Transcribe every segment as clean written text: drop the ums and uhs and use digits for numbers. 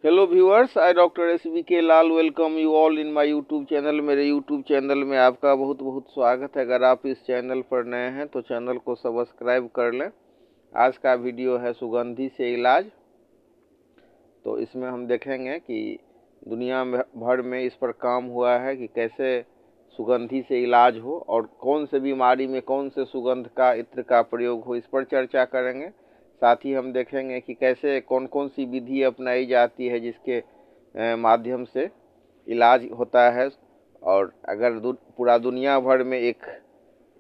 Hello viewers, I doctor SBK Lal welcome you all in my YouTube channel. मेरे YouTube channel में आपका बहुत बहुत स्वागत है। अगर आप इस चैनल पर नए हैं तो चैनल को सब्सक्राइब कर लें। आज का वीडियो है सुगंधी से इलाज। तो इसमें हम देखेंगे कि दुनिया भर में इस पर काम हुआ है कि कैसे सुगंधी से इलाज हो और कौन से बीमारी में कौन से सुगंध का इत्र का प्रयोग हो, इस पर चर्चा करेंगे। साथ ही हम देखेंगे कि कैसे कौन कौन सी विधि अपनाई जाती है जिसके माध्यम से इलाज होता है। और अगर पूरा दुनिया भर में एक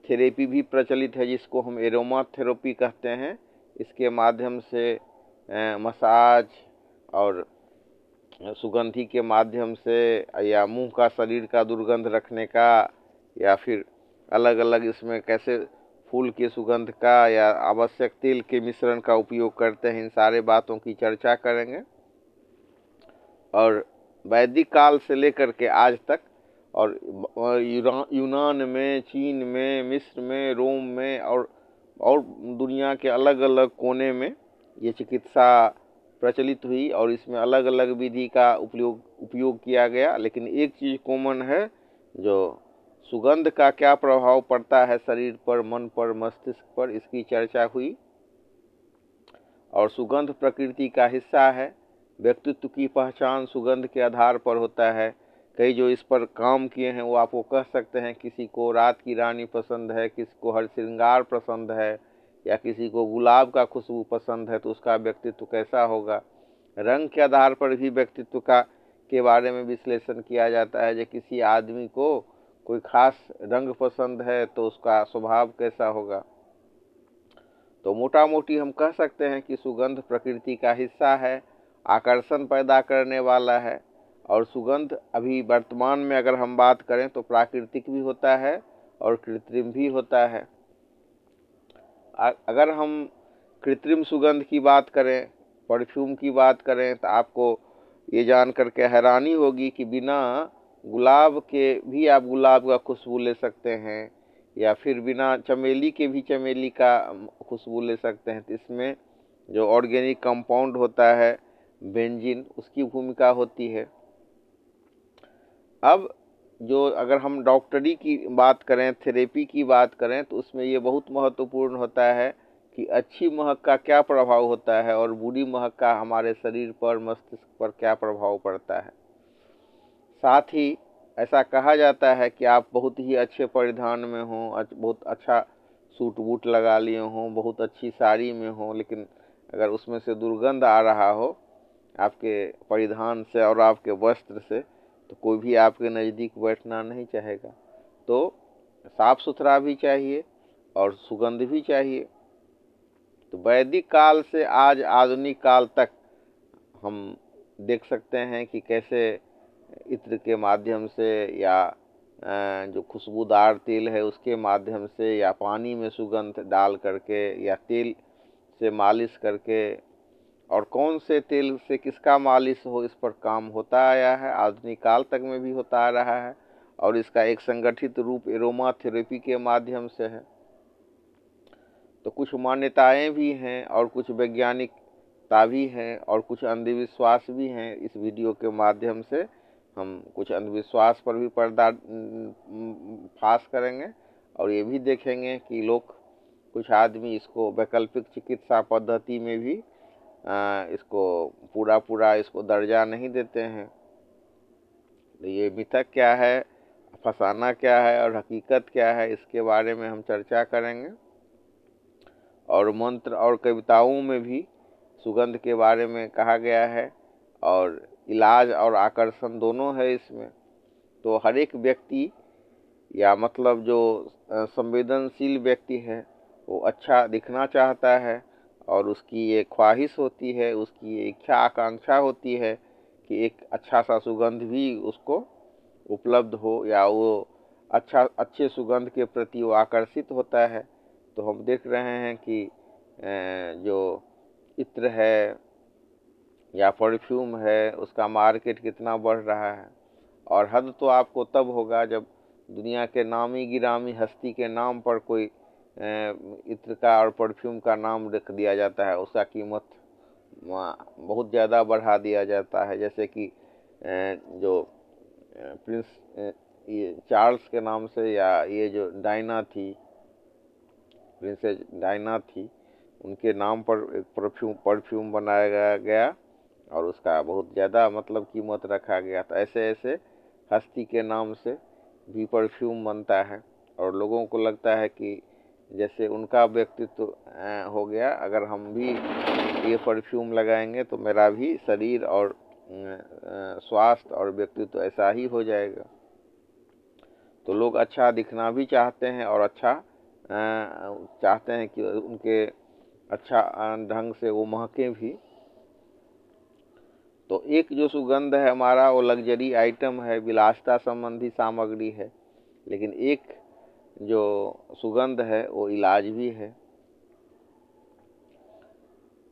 थेरेपी भी प्रचलित है जिसको हम एरोमा थेरेपी कहते हैं। इसके माध्यम से मसाज और सुगंधी के माध्यम से या मुंह का शरीर का दुर्गंध रखने का, या फिर अलग अलग इसमें कैसे फूल के सुगंध का या आवश्यक तेल के मिश्रण का उपयोग करते हैं, इन सारे बातों की चर्चा करेंगे। और वैदिक काल से लेकर के आज तक और यूनान में, चीन में, मिस्र में, रोम में और दुनिया के अलग अलग कोने में ये चिकित्सा प्रचलित हुई और इसमें अलग अलग विधि का उपयोग किया गया। लेकिन एक चीज़ कॉमन है, जो सुगंध का क्या प्रभाव पड़ता है शरीर पर, मन पर, मस्तिष्क पर, इसकी चर्चा हुई। और सुगंध प्रकृति का हिस्सा है। व्यक्तित्व की पहचान सुगंध के आधार पर होता है। कई जो इस पर काम किए हैं वो आपको कह सकते हैं, किसी को रात की रानी पसंद है, किसी को हर श्रृंगार पसंद है, या किसी को गुलाब का खुशबू पसंद है, तो उसका व्यक्तित्व कैसा होगा। रंग के आधार पर भी व्यक्तित्व के बारे में विश्लेषण किया जाता है। जो किसी आदमी को कोई खास रंग पसंद है तो उसका स्वभाव कैसा होगा। तो मोटा मोटी हम कह सकते हैं कि सुगंध प्रकृति का हिस्सा है, आकर्षण पैदा करने वाला है। और सुगंध अभी वर्तमान में अगर हम बात करें तो प्राकृतिक भी होता है और कृत्रिम भी होता है। अगर हम कृत्रिम सुगंध की बात करें, परफ्यूम की बात करें, तो आपको ये जान करके हैरानी होगी कि बिना गुलाब के भी आप गुलाब का खुशबू ले सकते हैं, या फिर बिना चमेली के भी चमेली का खुशबू ले सकते हैं। तो इसमें जो ऑर्गेनिक कंपाउंड होता है बेंजीन, उसकी भूमिका होती है। अब जो अगर हम डॉक्टरी की बात करें, थेरेपी की बात करें, तो उसमें ये बहुत महत्वपूर्ण होता है कि अच्छी महक का क्या प्रभाव होता है और बुरी महक का हमारे शरीर पर, मस्तिष्क पर क्या प्रभाव पड़ता है। साथ ही ऐसा कहा जाता है कि आप बहुत ही अच्छे परिधान में हों, बहुत अच्छा सूट बूट लगा लिए हों, बहुत अच्छी साड़ी में हों, लेकिन अगर उसमें से दुर्गंध आ रहा हो आपके परिधान से और आपके वस्त्र से, तो कोई भी आपके नज़दीक बैठना नहीं चाहेगा। तो साफ सुथरा भी चाहिए और सुगंध भी चाहिए। तो वैदिक काल से आज आधुनिक काल तक हम देख सकते हैं कि कैसे इत्र के माध्यम से, या जो खुशबूदार तेल है उसके माध्यम से, या पानी में सुगंध डाल करके, या तेल से मालिश करके, और कौन से तेल से किसका मालिश हो, इस पर काम होता आया है, आधुनिक काल तक में भी होता आ रहा है। और इसका एक संगठित रूप एरोमा थेरेपी के माध्यम से है। तो कुछ मान्यताएं भी हैं और कुछ वैज्ञानिकता भी है और कुछ अंधविश्वास भी हैं। इस वीडियो के माध्यम से हम कुछ अंधविश्वास पर भी पर्दा फाश करेंगे और ये भी देखेंगे कि लोग, कुछ आदमी इसको वैकल्पिक चिकित्सा पद्धति में भी इसको पूरा इसको दर्जा नहीं देते हैं। तो ये मिथक क्या है, फसाना क्या है और हकीकत क्या है, इसके बारे में हम चर्चा करेंगे। और मंत्र और कविताओं में भी सुगंध के बारे में कहा गया है, और इलाज और आकर्षण दोनों है इसमें। तो हर एक व्यक्ति, या मतलब जो संवेदनशील व्यक्ति है, वो अच्छा दिखना चाहता है और उसकी ये ख्वाहिश होती है, उसकी ये इच्छा आकांक्षा होती है कि एक अच्छा सा सुगंध भी उसको उपलब्ध हो, या वो अच्छे सुगंध के प्रति वो आकर्षित होता है। तो हम देख रहे हैं कि जो इत्र है या परफ्यूम है उसका मार्केट कितना बढ़ रहा है। और हद तो आपको तब होगा जब दुनिया के नामी गिरामी हस्ती के नाम पर कोई इत्र का और परफ्यूम का नाम रख दिया जाता है, उसका कीमत बहुत ज़्यादा बढ़ा दिया जाता है। जैसे कि जो प्रिंस ये चार्ल्स के नाम से, या ये जो डायना थी, प्रिंसेस डायना थी, उनके नाम पर एक परफ्यूम बनाया गया और उसका बहुत ज़्यादा मतलब कीमत रखा गया। तो ऐसे ऐसे हस्ती के नाम से भी परफ्यूम बनता है और लोगों को लगता है कि जैसे उनका व्यक्तित्व हो गया, अगर हम भी ये परफ्यूम लगाएंगे तो मेरा भी शरीर और स्वास्थ्य और व्यक्तित्व ऐसा ही हो जाएगा। तो लोग अच्छा दिखना भी चाहते हैं और अच्छा चाहते हैं कि उनके अच्छा ढंग से वो महके भी। तो एक जो सुगंध है हमारा, वो लग्जरी आइटम है, विलासिता संबंधी सामग्री है, लेकिन एक जो सुगंध है वो इलाज भी है।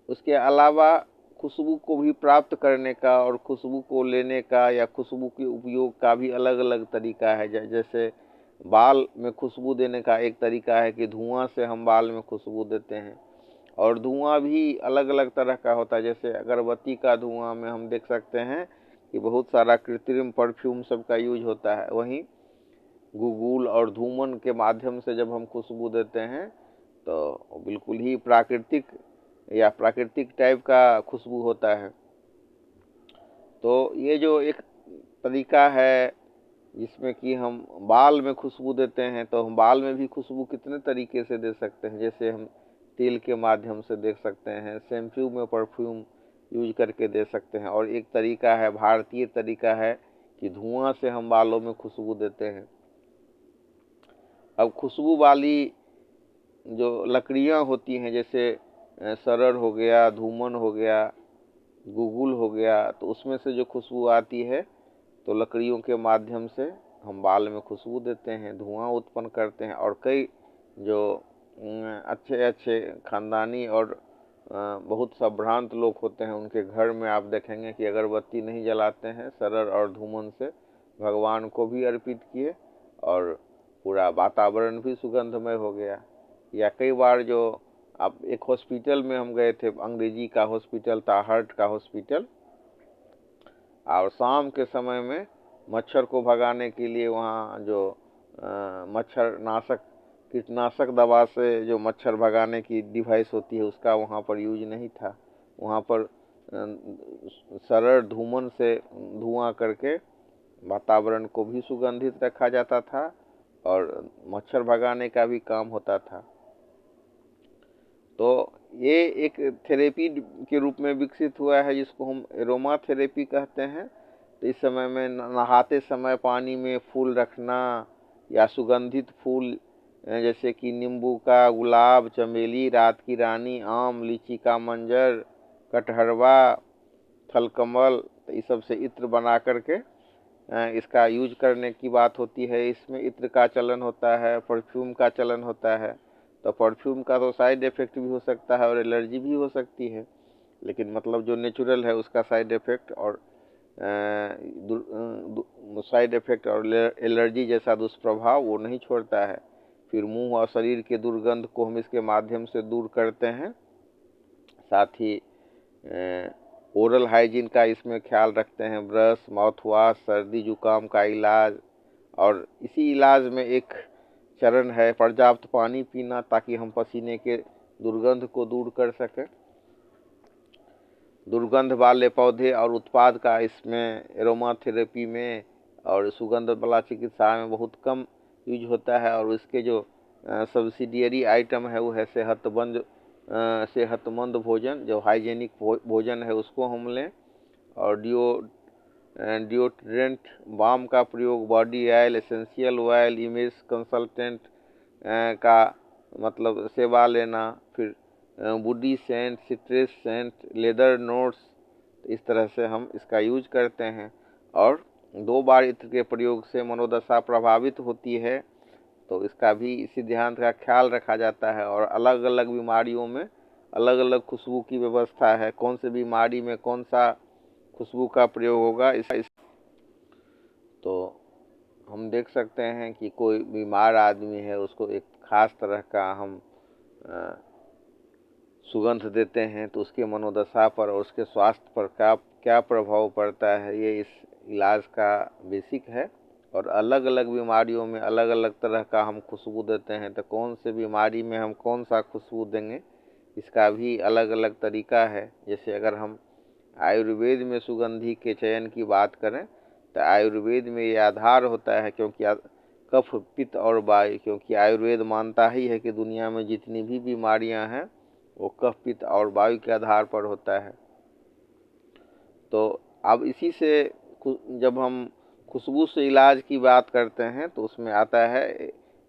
उसके अलावा खुशबू को भी प्राप्त करने का और खुशबू को लेने का या खुशबू के उपयोग का भी अलग अलग तरीका है। जैसे बाल में खुशबू देने का एक तरीका है कि धुआं से हम बाल में खुशबू देते हैं, और धुआं भी अलग अलग तरह का होता है। जैसे अगरबत्ती का धुआं में हम देख सकते हैं कि बहुत सारा कृत्रिम परफ्यूम सबका यूज होता है। वहीं गुगुल और धूमन के माध्यम से जब हम खुशबू देते हैं तो बिल्कुल ही प्राकृतिक या प्राकृतिक टाइप का खुशबू होता है। तो ये जो एक तरीका है जिसमें कि हम बाल में खुशबू देते हैं, तो हम बाल में भी खुशबू कितने तरीके से दे सकते हैं। जैसे हम तेल के माध्यम से दे सकते हैं, शैम्पू में परफ्यूम यूज करके दे सकते हैं, और एक तरीका है, भारतीय तरीका है, कि धुआं से हम बालों में खुशबू देते हैं। अब खुशबू वाली जो लकड़ियाँ होती हैं, जैसे सरड़ हो गया, धूमन हो गया, गुगुल हो गया, तो उसमें से जो खुशबू आती है तो लकड़ियों के माध्यम से हम बाल में खुशबू देते हैं, धुआं उत्पन्न करते हैं। और कई जो अच्छे अच्छे खानदानी और बहुत संभ्रांत लोग होते हैं, उनके घर में आप देखेंगे कि अगरबत्ती नहीं जलाते हैं, सरड़ और धूमन से भगवान को भी अर्पित किए और पूरा वातावरण भी सुगंधमय हो गया। या कई बार जो अब एक हॉस्पिटल में हम गए थे, अंग्रेजी का हॉस्पिटल था, हार्ट का हॉस्पिटल, और शाम के समय में मच्छर को भगाने के लिए वहाँ जो मच्छर नाशक कीटनाशक दवा से जो मच्छर भगाने की डिवाइस होती है उसका वहाँ पर यूज नहीं था। वहाँ पर सरल धूमन से धुआं करके वातावरण को भी सुगंधित रखा जाता था और मच्छर भगाने का भी काम होता था। तो ये एक थेरेपी के रूप में विकसित हुआ है जिसको हम एरोमा थेरेपी कहते हैं। तो इस समय में नहाते समय पानी में फूल रखना या सुगंधित फूल जैसे कि नींबू का, गुलाब, चमेली, रात की रानी, आम, लीची का मंजर, कटहरवा, थलकमल, तो इस सब से इत्र बना करके इसका यूज करने की बात होती है। इसमें इत्र का चलन होता है, परफ्यूम का चलन होता है। तो परफ्यूम का तो साइड इफेक्ट भी हो सकता है और एलर्जी भी हो सकती है, लेकिन मतलब जो नेचुरल है उसका साइड इफेक्ट और साइड इफेक्ट और एलर्जी जैसा दुष्प्रभाव वो नहीं छोड़ता है। फिर मुंह और शरीर के दुर्गंध को हम इसके माध्यम से दूर करते हैं। साथ ही ओरल हाइजीन का इसमें ख्याल रखते हैं, ब्रश, माउथ वॉश, सर्दी जुकाम का इलाज। और इसी इलाज में एक चरण है पर्याप्त पानी पीना, ताकि हम पसीने के दुर्गंध को दूर कर सकें। दुर्गंध वाले पौधे और उत्पाद का इसमें एरोमा थेरेपी में और सुगंध वाला चिकित्सा में बहुत कम यूज होता है। और इसके जो सब्सिडियरी आइटम है वो है सेहतमंद भोजन, जो हाइजेनिक भोजन है उसको हम लें, और डिओड्रेंट, बाम का प्रयोग, body oil, essential oil, image consultant का मतलब सेवा लेना, फिर body scent, citrus scent, leather notes, इस तरह से हम इसका यूज करते हैं। और 2 बार इत्र के प्रयोग से मनोदशा प्रभावित होती है, तो इसका भी इसी ध्यान का ख्याल रखा जाता है। और अलग अलग बीमारियों में अलग अलग खुशबू की व्यवस्था है, कौन सी बीमारी में कौन सा खुशबू का प्रयोग होगा। तो हम देख सकते हैं कि कोई बीमार आदमी है, उसको एक खास तरह का हम सुगंध देते हैं तो उसके मनोदशा पर और उसके स्वास्थ्य पर क्या क्या प्रभाव पड़ता है, ये इस इलाज का बेसिक है। और अलग अलग बीमारियों में अलग अलग तरह का हम खुशबू देते हैं, तो कौन से बीमारी में हम कौन सा खुशबू देंगे इसका भी अलग अलग तरीका है। जैसे अगर हम आयुर्वेद में सुगंधी के चयन की बात करें तो आयुर्वेद में ये आधार होता है, क्योंकि कफ पित्त और वायु, क्योंकि आयुर्वेद मानता ही है कि दुनिया में जितनी भी बीमारियां हैं वो कफ पित्त और वायु के आधार पर होता है। तो अब इसी से जब हम खुशबू से इलाज की बात करते हैं तो उसमें आता है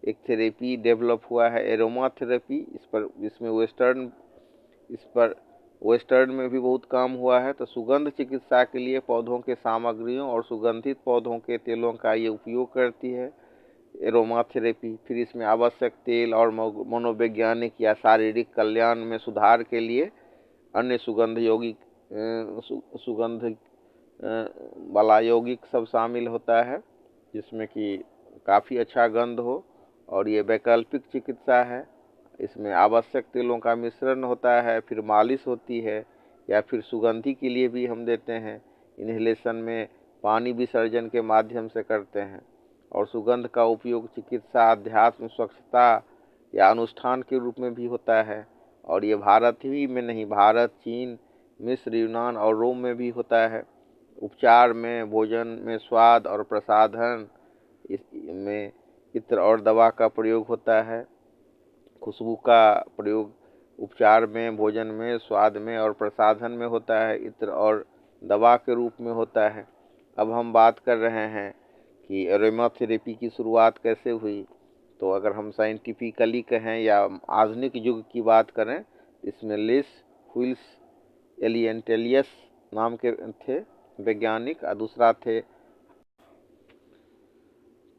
एक थेरेपी डेवलप हुआ है, एरोमा थेरेपी। इस पर वेस्टर्न में भी बहुत काम हुआ है। तो सुगंध चिकित्सा के लिए पौधों के सामग्रियों और सुगंधित पौधों के तेलों का ये उपयोग करती है एरोमा थेरेपी। फिर इसमें आवश्यक तेल और मनोवैज्ञानिक या शारीरिक कल्याण में सुधार के लिए अन्य सुगंध वाला यौगिक सब शामिल होता है, जिसमें कि काफ़ी अच्छा गंध हो। और ये वैकल्पिक चिकित्सा है, इसमें आवश्यक तेलों का मिश्रण होता है, फिर मालिश होती है, या फिर सुगंधी के लिए भी हम देते हैं। इन्हेलेशन में पानी विसर्जन के माध्यम से करते हैं। और सुगंध का उपयोग चिकित्सा, अध्यात्म, स्वच्छता या अनुष्ठान के रूप में भी होता है। और ये भारत ही में नहीं, भारत, चीन, मिस्र, यूनान और रोम में भी होता है। उपचार में, भोजन में स्वाद और प्रसाधन में इत्र और दवा का प्रयोग होता है। खुशबू का प्रयोग उपचार में, भोजन में, स्वाद में और प्रसाधन में होता है, इत्र और दवा के रूप में होता है। अब हम बात कर रहे हैं कि एरोमा थेरेपी की शुरुआत कैसे हुई। तो अगर हम साइंटिफिकली कहें या आधुनिक युग की बात करें, इसमें लेस हुइल्स एलियंटेलियस नाम के थे वैज्ञानिक, और दूसरा थे।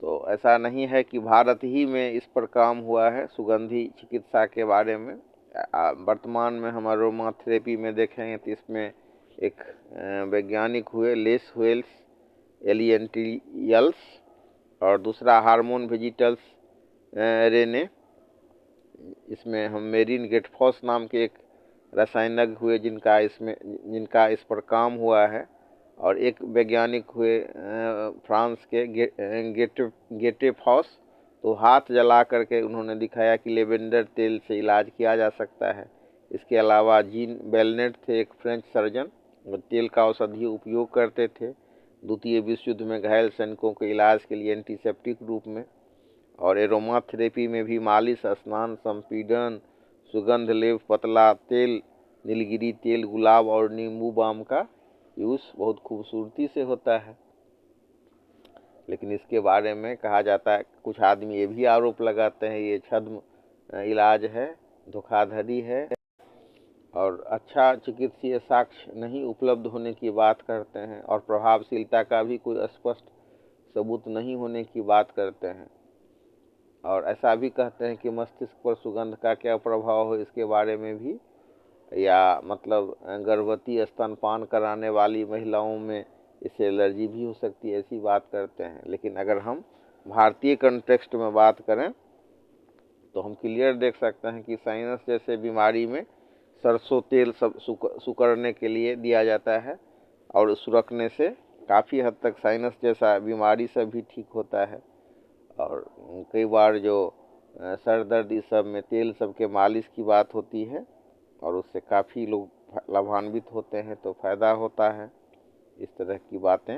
तो ऐसा नहीं है कि भारत ही में इस पर काम हुआ है सुगंधी चिकित्सा के बारे में। वर्तमान में हम एरोमा थेरेपी में देखेंगे तो इसमें एक वैज्ञानिक हुए लेस हुइल्स एलियंटियल्स, और दूसरा हार्मोन वेजिटल्स रेने। इसमें हम मेरिन गेटफॉस नाम के एक रसायनज्ञ हुए जिनका इस पर काम हुआ है। और एक वैज्ञानिक हुए फ्रांस के गेटेफॉस। तो हाथ जला करके उन्होंने दिखाया कि लेवेंडर तेल से इलाज किया जा सकता है। इसके अलावा जीन बेलनेट थे एक फ्रेंच सर्जन, वो तेल का औषधीय उपयोग करते थे द्वितीय विश्व युद्ध में घायल सैनिकों के इलाज के लिए एंटीसेप्टिक रूप में। और एरोमा थेरेपी में भी मालिश, स्नान, संपीड़न, सुगंध लेप, पतला तेल, नीलगिरी तेल, गुलाब और नींबू बाम का यूज़ बहुत खूबसूरती से होता है। लेकिन इसके बारे में कहा जाता है, कुछ आदमी ये भी आरोप लगाते हैं ये छद्म इलाज है, धोखाधड़ी है, और अच्छा चिकित्सीय साक्ष्य नहीं उपलब्ध होने की बात करते हैं, और प्रभावशीलता का भी कोई स्पष्ट सबूत नहीं होने की बात करते हैं। और ऐसा भी कहते हैं कि मस्तिष्क पर सुगंध का क्या प्रभाव हो इसके बारे में भी, या मतलब गर्भवती स्तनपान कराने वाली महिलाओं में इससे एलर्जी भी हो सकती है, ऐसी बात करते हैं। लेकिन अगर हम भारतीय कंटेक्स्ट में बात करें तो हम क्लियर देख सकते हैं कि साइनस जैसे बीमारी में सरसों तेल सब सुकड़ने के लिए दिया जाता है, और सुरखने से काफ़ी हद तक साइनस जैसा बीमारी से भी ठीक होता है। और कई बार जो सर दर्द इस सब में तेल सब के मालिश की बात होती है, और उससे काफ़ी लोग लाभान्वित होते हैं, तो फ़ायदा होता है। इस तरह की बातें